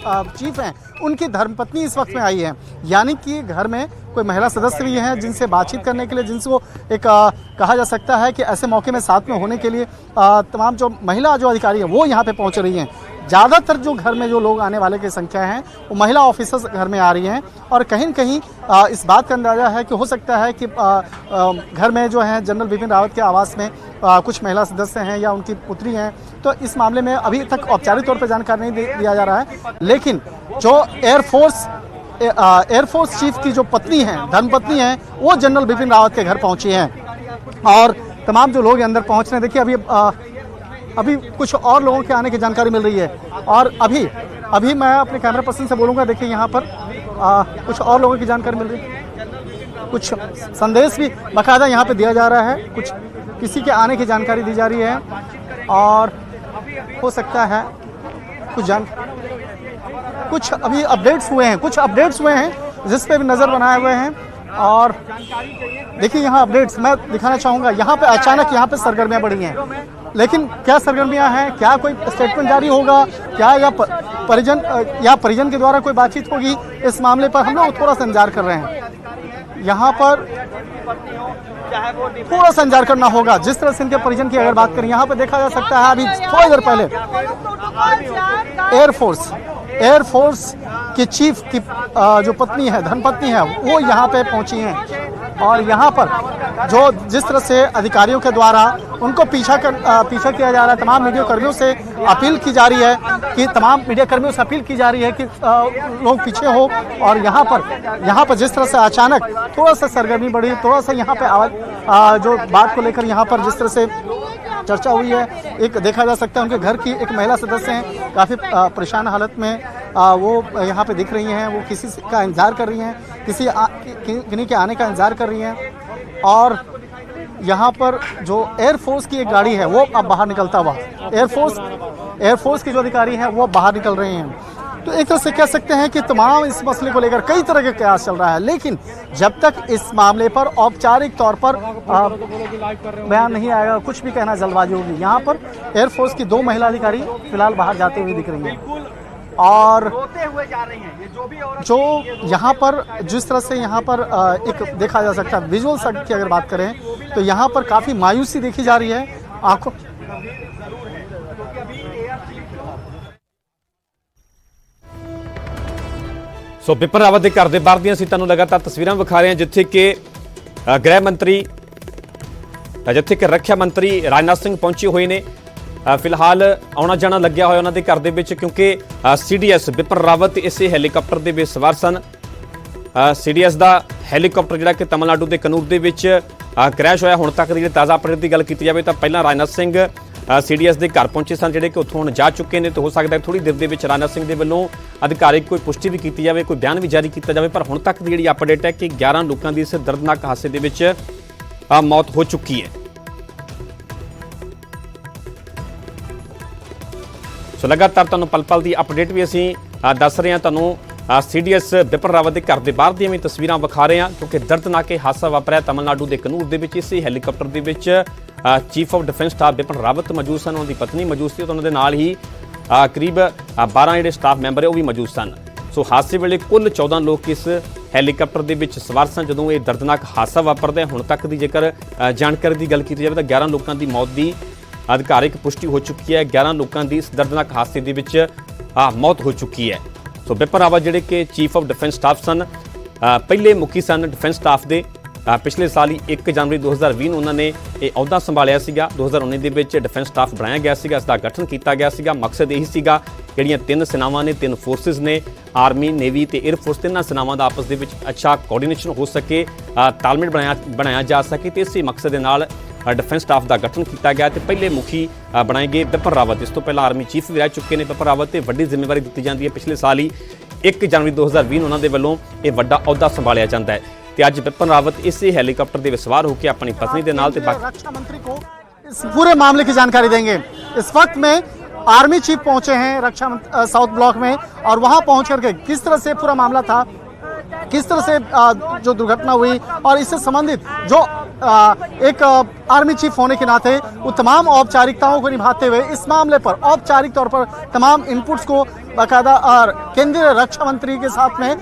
Chief हैं उनकी धर्मपत्नी इस वक्त में आई है, यानी कि घर में कोई महिला सदस्य भी हैं जिनसे बातचीत करने के लिए, जिनसे वो एक कहा जा सकता है कि ऐसे मौके में साथ में होने के लिए तमाम जो महिला जो अधिकारी हैं वो यहाँ पे पहुँच रही हैं। ज़्यादातर जो घर में जो लोग आने वाले की संख्या है वो महिला ऑफिसर्स घर में आ रही हैं और कहीं न कहीं इस बात का अंदाज़ा है कि हो सकता है कि घर में जो है जनरल बिपिन रावत के आवास में कुछ महिला सदस्य हैं या उनकी पुत्री हैं। तो इस मामले में अभी तक औपचारिक तौर पर जानकारी नहीं दिया जा रहा है, लेकिन जो एयरफोर्स चीफ की जो पत्नी हैं, धर्मपत्नी हैं, वो जनरल बिपिन रावत के घर पहुंची हैं और तमाम जो लोग अंदर पहुंच रहे हैं। देखिए अभी कुछ और लोगों के आने की जानकारी मिल रही है और अभी मैं अपने कैमरा पर्सन से बोलूँगा। देखिए यहाँ पर कुछ और लोगों की जानकारी मिल रही है, कुछ संदेश भी बाकायदा यहाँ पे दिया जा रहा है, कुछ किसी के आने की जानकारी दी जा रही है और हो सकता है कुछ अभी अपडेट्स हुए हैं जिस पे भी नज़र बनाए हुए हैं। और देखिए यहाँ अपडेट्स मैं दिखाना चाहूँगा। यहाँ पे अचानक यहाँ पे सरगर्मियाँ बढ़ी हैं, लेकिन क्या सरगर्मियाँ हैं, क्या कोई स्टेटमेंट जारी होगा, क्या या परिजन के द्वारा कोई बातचीत होगी, इस मामले पर हम लोग थोड़ा सा इंतजार कर रहे हैं। यहाँ पर थोड़ा सा इंतजार करना होगा। जिस तरह से इनके परिजन की अगर बात करें, यहाँ पे देखा जा सकता है अभी थोड़ी देर पहले एयरफोर्स की चीफ की जो पत्नी है, धर्मपत्नी है, वो यहाँ पे पहुंची हैं और यहाँ पर जो जिस तरह से अधिकारियों के द्वारा उनको पीछा किया जा रहा है, तमाम मीडिया कर्मियों से अपील की जा रही है कि लोग पीछे हो। और यहाँ पर जिस तरह से अचानक थोड़ा सा सरगर्मी बढ़ी, थोड़ा सा यहाँ पे आवाज जो बात को लेकर यहाँ पर जिस तरह से चर्चा हुई है, एक देखा जा सकता है उनके घर की एक महिला सदस्य हैं, काफ़ी परेशान हालत में वो यहाँ पे दिख रही हैं। वो किसी का इंतज़ार कर रही हैं, किन्हीं के आने का इंतज़ार कर रही हैं। और यहाँ पर जो एयरफोर्स की एक गाड़ी है वो अब बाहर निकलता हुआ, एयरफोर्स के जो अधिकारी हैं वो बाहर निकल रहे हैं। तो एक तरह से कह सकते हैं कि तमाम इस मसले को लेकर कई तरह के कयास चल रहा है, लेकिन जब तक इस मामले पर औपचारिक तौर पर बयान नहीं आएगा, कुछ भी कहना जल्दबाजी होगी। यहाँ पर एयरफोर्स की 2 महिला अधिकारी फिलहाल बाहर जाते हुए दिख रही हैं और जो यहाँ पर जिस तरह से यहाँ पर एक देखा जा सकता है विजुअल्स की अगर बात करें तो यहाँ पर काफ़ी मायूसी देखी जा रही है आंखों। सो बिपिन रावत के घर के बाहर दी असीं तुहानूं लगातार तस्वीरां विखा रहे हैं, जिथे कि गृह मंत्री जिथे कि रक्षा मंत्री राजनाथ सिंह पहुंचे हुए ने। फिलहाल आना जाना लग्या होया उन्होंने घर के, क्योंकि CDS बिपिन रावत इसे हैलीकॉप्टर के विच सवार सन। CDS का हैलीकॉप्टर जिहड़ा कि तमिलनाडु के कनूर के विच क्रैश होया। हुण तक की ताज़ा अपडेट की गल की जाए तो पहला राजनाथ सिंह CDS के घर पहुंचे सन, जिहड़े कि उत्थों हुण जा चुके हैं। तो हो सकता है थोड़ी देर के विच राजनाथ सिंह के वल्लों अधिकारिक कोई पुष्टि भी की जाए, कोई बयान भी जारी किया जाए। पर हुण तक की जिहड़ी अपडेट है कि 11 लोगों की इस दर्दनाक हादसे के विच मौत हो चुकी है। सो लगातार तुहानूं पल पल की अपडेट भी असीं दस रहे हैं। तुहानूं CDS बिपिन रावत के घर के बाहर दी तस्वीरां विखा रहे हैं, क्योंकि दर्दनाक हादसा वापरिया तमिलनाडु के कनूर के विच। इसी हैलीकॉप्टर के विच chief of defence staff Bipin Rawat मौजूद सन, उन्होंने पत्नी मौजूद थी, तो उन्होंने नाल ही करीब 12 जिहड़े स्टाफ मैंबर है वो भी मौजूद सन। सो हादसे वेले कुल 14 लोग इस हैलीकॉप्टर के विच सवार सन। जदों ये दर्दनाक हादसा वापरदा हुण तक की जेकर जानकारी की गल की जाए तो 11 लोगों की मौत की अधिकारिक पुष्टि हो चुकी है। 11 लोगों की इस दर्दनाक हादसे के विच मौत हो चुकी है। सो बिपिन रावत जिहड़े कि चीफ ऑफ डिफेंस स्टाफ सन, पहले मुखी सन डिफेंस स्टाफ के। पिछले साल ही 1 जनवरी 2020 ਨੂੰ उन्होंने ये अहुदा संभालिया सीगा। 2019 ਦੇ ਵਿੱਚ डिफेंस स्टाफ बनाया गया ਸੀਗਾ, इसका गठन किया गया सीगा। मकसद यही ਸੀਗਾ ਜਿਹੜੀਆਂ 3 सेनावां ने, 3 फोर्सिस ने, आर्मी, नेवी ਤੇ एयरफोर्स, ਤਿੰਨਾਂ सेनावां ਦਾ आपस ਦੇ ਵਿੱਚ अच्छा कोऑर्ਡੀਨੇਸ਼ਨ हो सके, तालमेल बनाया जा सके। तो इसी मकसद ਦੇ ਨਾਲ डिफेंस स्टाफ का गठन किया गया। तो पहले मुखी बनाए गए बिपिन रावत। इस तो पहले आर्मी चीफ भी रह चुके हैं बिपिन रावत। तो वड्डी जिम्मेवारी दी जाती है। पिछले साल ही 1 जनवरी 2020 ਨੂੰ उन्होंने ਵੱਲੋਂ ये वड्डा अहुदा संभालिया जाता है। तो अज बिपिन रावत इसी हैलीकॉप्टर के सवार होकर अपनी पत्नी के नाल रक्षा मंत्री को इस पूरे मामले की जानकारी देंगे। इस वक्त में आर्मी चीफ पहुंचे हैं रक्षा साउथ ब्लॉक में और वहां पहुंच करके किस तरह से पूरा मामला था, किस तरह से जो दुर्घटना हुई और इससे संबंधित जो एक आर्मी चीफ होने के नाते वो तमाम औपचारिकताओं को निभाते हुए इस मामले पर औपचारिक तौर पर तमाम इनपुट्स को बाकायदा और केंद्रीय रक्षा मंत्री के साथ में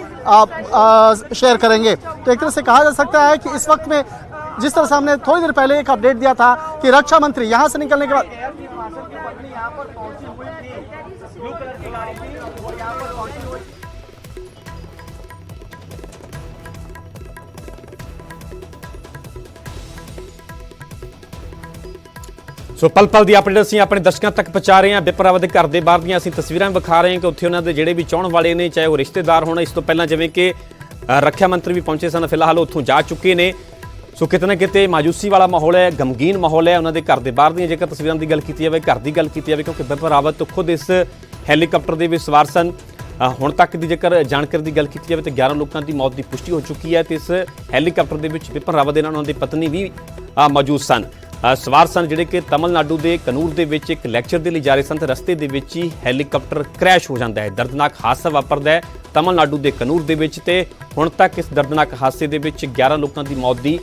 शेयर करेंगे। तो एक तरह से कहा जा सकता है कि इस वक्त में जिस तरह से हमने थोड़ी देर पहले एक अपडेट दिया था कि रक्षा मंत्री यहां से निकलने के बाद ਸੋ ਪਲ ਪਲ ਦੀ ਅਪਡੇਟ ਅਸੀਂ ਆਪਣੇ ਦਰਸ਼ਕਾਂ ਤੱਕ ਪਹੁੰਚਾ ਰਹੇ ਹਾਂ। ਬਿਪਨ ਰਾਵਤ ਦੇ ਘਰ ਦੇ ਬਾਹਰ ਦੀਆਂ ਅਸੀਂ ਤਸਵੀਰਾਂ ਵਿਖਾ ਰਹੇ ਹਾਂ ਕਿ ਉੱਥੇ ਉਹਨਾਂ ਦੇ ਜਿਹੜੇ ਵੀ ਚਾਹਣ ਵਾਲੇ ਨੇ, ਚਾਹੇ ਉਹ ਰਿਸ਼ਤੇਦਾਰ ਹੋਣ, ਇਸ ਤੋਂ ਪਹਿਲਾਂ ਜਿਵੇਂ ਕਿ ਰੱਖਿਆ ਮੰਤਰੀ ਵੀ ਪਹੁੰਚੇ ਸਨ, ਫਿਲਹਾਲ ਉੱਥੋਂ ਜਾ ਚੁੱਕੇ ਨੇ। ਸੋ ਕਿਤੇ ਨਾ ਕਿਤੇ ਮਾਯੂਸੀ ਵਾਲਾ ਮਾਹੌਲ ਹੈ, ਗਮਗੀਨ ਮਾਹੌਲ ਹੈ ਉਹਨਾਂ ਦੇ ਘਰ ਦੇ ਬਾਹਰ ਦੀਆਂ। ਜੇਕਰ ਤਸਵੀਰਾਂ ਦੀ ਗੱਲ ਕੀਤੀ ਜਾਵੇ, ਘਰ ਦੀ ਗੱਲ ਕੀਤੀ ਜਾਵੇ, ਕਿਉਂਕਿ ਬਿਪਨ ਰਾਵਤ ਖੁਦ ਇਸ ਹੈਲੀਕਾਪਟਰ ਦੇ ਵਿੱਚ ਸਵਾਰ ਸਨ। ਹੁਣ ਤੱਕ ਦੀ ਜੇਕਰ ਜਾਣਕਾਰੀ ਦੀ ਗੱਲ ਕੀਤੀ ਜਾਵੇ ਤਾਂ 11 ਲੋਕਾਂ ਦੀ ਮੌਤ ਦੀ ਪੁਸ਼ਟੀ ਹੋ ਚੁੱਕੀ ਹੈ ਤੇ ਇਸ ਹੈਲੀਕਾਪਟਰ ਦੇ ਵਿੱਚ ਬਿਪਨ ਰਾਵਤ ਦੇ ਨਾਲ ਉਹਨਾਂ ਦੀ ਪਤਨੀ ਵੀ ਮੌਜੂਦ ਸਨ, ਸਵਾਰ ਸਨ, ਜਿਹੜੇ ਕਿ ਤਮਿਲਨਾਡੂ ਦੇ ਕਨੂਰ ਦੇ ਵਿੱਚ ਇੱਕ ਲੈਕਚਰ ਦੇ ਲਈ ਜਾ ਰਹੇ ਸਨ ਤੇ ਰਸਤੇ ਦੇ ਵਿੱਚ ਹੀ ਹੈਲੀਕਾਪਟਰ ਕ੍ਰੈਸ਼ ਹੋ ਜਾਂਦਾ ਹੈ। ਦਰਦਨਾਕ ਹਾਦਸਾ ਵਾਪਰਦਾ ਹੈ ਤਮਿਲਨਾਡੂ ਦੇ ਕਨੂਰ ਦੇ ਵਿੱਚ ਤੇ ਹੁਣ ਤੱਕ ਇਸ ਦਰਦਨਾਕ ਹਾਦਸੇ ਦੇ ਵਿੱਚ 11 ਲੋਕਾਂ ਦੀ ਮੌਤ ਦੀ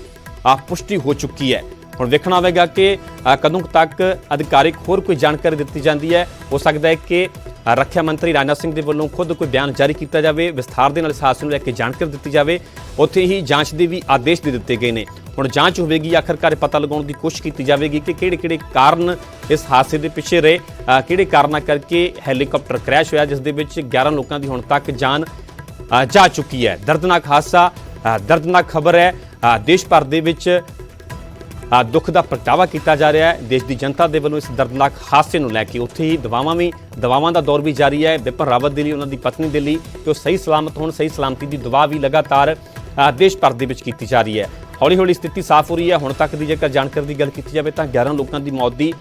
ਪੁਸ਼ਟੀ ਹੋ ਚੁੱਕੀ ਹੈ। ਹੁਣ ਵੇਖਣਾ ਹੋਵੇਗਾ ਕਿ ਕਦੋਂ ਤੱਕ ਅਧਿਕਾਰਿਕ ਹੋਰ ਕੋਈ ਜਾਣਕਾਰੀ ਦਿੱਤੀ ਜਾਂਦੀ ਹੈ। ਹੋ ਸਕਦਾ ਹੈ ਕਿ ਰੱਖਿਆ ਮੰਤਰੀ ਰਾਜਨਾਥ ਸਿੰਘ ਦੇ ਵੱਲੋਂ ਖੁਦ ਕੋਈ ਬਿਆਨ ਜਾਰੀ ਕੀਤਾ ਜਾਵੇ, ਵਿਸਥਾਰ ਦੇ ਨਾਲ ਇਸ ਹਾਦਸੇ ਨੂੰ ਲੈ ਕੇ ਜਾਣਕਾਰੀ ਦਿੱਤੀ ਜਾਵੇ। ਉੱਥੇ ਹੀ ਜਾਂਚ ਦੇ ਵੀ ਆਦੇਸ਼ ਦੇ ਦਿੱਤੇ ਗਏ ਨੇ। ਹੁਣ ਜਾਂਚ ਹੋਵੇਗੀ, ਆਖਰਕਾਰ ਪਤਾ ਲਗਾਉਣ ਦੀ ਕੋਸ਼ਿਸ਼ ਕੀਤੀ ਜਾਵੇਗੀ ਕਿ ਕਿਹੜੇ ਕਾਰਨ ਇਸ ਹਾਦਸੇ ਦੇ ਪਿੱਛੇ ਰਹੇ, ਕਿਹੜੇ ਕਾਰਨਾਂ ਕਰਕੇ ਹੈਲੀਕਾਪਟਰ ਕ੍ਰੈਸ਼ ਹੋਇਆ ਜਿਸ ਦੇ ਵਿੱਚ 11 ਲੋਕਾਂ ਦੀ ਹੁਣ ਤੱਕ ਜਾਨ ਜਾ ਚੁੱਕੀ ਹੈ। ਦਰਦਨਾਕ ਹਾਦਸਾ, ਦਰਦਨਾਕ ਖਬਰ ਹੈ। ਦੇਸ਼ ਭਰ ਦੇ ਵਿੱਚ ਦੁੱਖ ਦਾ ਪ੍ਰਗਟਾਵਾ ਕੀਤਾ ਜਾ ਰਿਹਾ ਹੈ ਦੇਸ਼ ਦੀ ਜਨਤਾ ਦੇ ਵੱਲੋਂ ਇਸ ਦਰਦਨਾਕ ਹਾਦਸੇ ਨੂੰ ਲੈ ਕੇ। ਉੱਥੇ ਹੀ ਦਵਾਵਾਂ ਦਾ ਦੌਰ ਵੀ ਜਾਰੀ ਹੈ ਬਿਪਨ ਰਾਵਤ ਦੇ ਲਈ, ਉਹਨਾਂ ਦੀ ਪਤਨੀ ਦੇ ਲਈ ਕਿ ਉਹ ਸਹੀ ਸਲਾਮਤ ਹੋਣ। ਸਹੀ ਸਲਾਮਤੀ ਦੀ ਦੁਆ ਵੀ ਲਗਾਤਾਰ ਦੇਸ਼ ਭਰ ਦੇ ਵਿੱਚ ਕੀਤੀ ਜਾ ਰਹੀ ਹੈ। ਹੌਲੀ ਹੌਲੀ ਸਥਿਤੀ ਸਾਫ਼ ਹੋ ਰਹੀ ਹੈ। ਹੁਣ ਤੱਕ ਦੀ ਜੇਕਰ ਜਾਣਕਾਰੀ ਦੀ ਗੱਲ ਕੀਤੀ ਜਾਵੇ ਤਾਂ 11 ਲੋਕਾਂ ਦੀ ਮੌਤ ਦੀ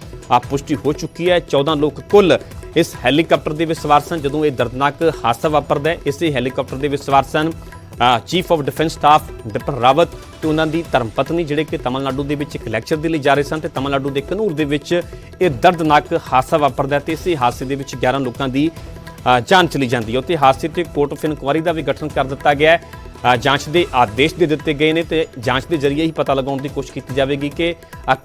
ਪੁਸ਼ਟੀ ਹੋ ਚੁੱਕੀ ਹੈ। 14 ਲੋਕ ਕੁੱਲ ਇਸ ਹੈਲੀਕਾਪਟਰ ਦੇ ਵਿੱਚ ਸਵਾਰ ਸਨ ਜਦੋਂ ਇਹ ਦਰਦਨਾਕ ਹਾਦਸਾ ਵਾਪਰਦਾ ਹੈ। ਇਸੇ ਹੈਲੀਕਾਪਟਰ ਦੇ ਵਿੱਚ ਸਵਾਰ ਸਨ chief of defence staff Bipin Rawat ਤੇ ਉਹਨਾਂ ਦੀ ਧਰਮ ਪਤਨੀ, ਜਿਹੜੇ ਕਿ ਤਮਿਲਨਾਡੂ ਦੇ ਵਿੱਚ ਇੱਕ ਲੈਕਚਰ ਦੇ ਲਈ ਜਾ ਰਹੇ ਸਨ ਤੇ ਤਮਿਲਨਾਡੂ ਦੇ ਕਨੂਰ ਦੇ ਵਿੱਚ ਇਹ ਦਰਦਨਾਕ ਹਾਦਸਾ ਵਾਪਰਦਾ ਤੇ ਇਸੇ ਹਾਦਸੇ ਦੇ ਵਿੱਚ 11 ਲੋਕਾਂ ਦੀ ਜਾਨ ਚਲੀ ਜਾਂਦੀ ਹੈ। ਉੱਥੇ ਹਾਦਸੇ ਤੇ ਕੋਰਟ ਆਫ ਇਨਕੁਆਇਰੀ ਦਾ ਵੀ ਗਠਨ ਕਰ ਦਿੱਤਾ ਗਿਆ ਹੈ। ਜਾਂਚ ਦੇ ਆਦੇਸ਼ ਦੇ ਦਿੱਤੇ ਗਏ ਨੇ ਤੇ ਜਾਂਚ ਦੇ ਜ਼ਰੀਏ ਹੀ ਪਤਾ ਲਗਾਉਣ ਦੀ ਕੋਸ਼ਿਸ਼ ਕੀਤੀ ਜਾਵੇਗੀ ਕਿ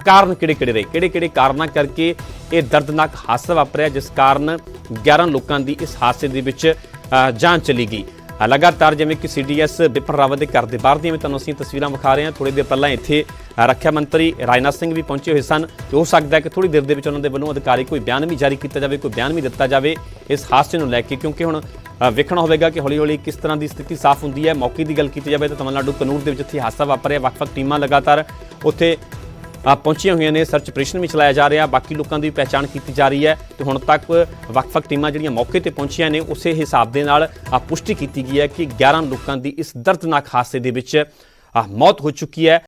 ਕਾਰਨ ਕਿਹੜੇ ਰਹੇ, ਕਿਹੜੇ ਕਾਰਨਾਂ ਕਰਕੇ ਇਹ ਦਰਦਨਾਕ ਹਾਦਸਾ ਵਾਪਰਿਆ ਜਿਸ ਕਾਰਨ 11 ਲੋਕਾਂ ਦੀ ਇਸ ਹਾਦਸੇ ਦੇ ਵਿੱਚ ਜਾਨ ਚਲੀ ਗਈ। ਲਗਾਤਾਰ ਜਿਵੇਂ ਕਿ CDS ਬਿਪਨ ਰਾਵਤ ਦੇ ਘਰ ਦੇ ਬਾਹਰ ਦੀਆਂ ਤੁਹਾਨੂੰ ਅਸੀਂ ਤਸਵੀਰਾਂ ਵਿਖਾ ਰਹੇ ਹਾਂ। ਥੋੜੀ ਦੇਰ ਪਹਿਲਾਂ ਇੱਥੇ ਰੱਖਿਆ ਮੰਤਰੀ ਰਾਜਨਾਥ ਸਿੰਘ ਵੀ ਪਹੁੰਚੇ ਹੋਏ ਸਨ ਤੇ ਹੋ ਸਕਦਾ ਹੈ ਕਿ ਥੋੜੀ ਦੇਰ ਦੇ ਵਿੱਚ ਉਹਨਾਂ ਦੇ ਵੱਲੋਂ ਅਧਿਕਾਰੀ ਕੋਈ ਬਿਆਨ ਵੀ ਜਾਰੀ ਕੀਤਾ ਜਾਵੇ, ਕੋਈ ਬਿਆਨ ਵੀ ਦਿੱਤਾ ਜਾਵੇ ਇਸ ਹਾਦਸੇ ਨੂੰ ਲੈ ਕੇ, ਕਿਉਂਕਿ ਹੁਣ ਵੇਖਣਾ ਹੋਵੇਗਾ ਕਿ ਹੌਲੀ ਹੌਲੀ ਕਿਸ ਤਰ੍ਹਾਂ ਦੀ ਸਥਿਤੀ ਸਾਫ਼ ਹੁੰਦੀ ਹੈ। ਮੌਕੇ ਦੀ ਗੱਲ ਕੀਤੀ ਜਾਵੇ ਤਾਂ ਤਮਿਲਨਾਡੂ ਕਨੂਰ ਦੇ ਵਿੱਚ ਜਿੱਥੇ ਹਾਦਸਾ ਵਾਪਰਿਆ ਵੱਖ-ਵੱਖ ਟੀਮਾਂ ਲਗਾਤਾਰ ਉੱਥੇ ਪਹੁੰਚੀਆਂ ਹੋਈਆਂ ਨੇ। ਸਰਚ ਆਪਰੇਸ਼ਨ ਵੀ ਚਲਾਇਆ ਜਾ ਰਿਹਾ, ਬਾਕੀ ਲੋਕਾਂ ਦੀ ਪਹਿਚਾਣ ਕੀਤੀ ਜਾ ਰਹੀ ਹੈ ਤੇ ਹੁਣ ਤੱਕ ਵੱਖ-ਵੱਖ ਟੀਮਾਂ ਜਿਹੜੀਆਂ ਮੌਕੇ ਤੇ ਪਹੁੰਚੀਆਂ ਨੇ ਉਸੇ ਹਿਸਾਬ ਦੇ ਨਾਲ ਪੁਸ਼ਟੀ ਕੀਤੀ ਗਈ ਹੈ ਕਿ 11 ਲੋਕਾਂ ਦੀ ਇਸ ਦਰਦਨਾਕ ਹਾਦਸੇ ਦੇ ਵਿੱਚ ਮੌਤ ਹੋ ਚੁੱਕੀ ਹੈ।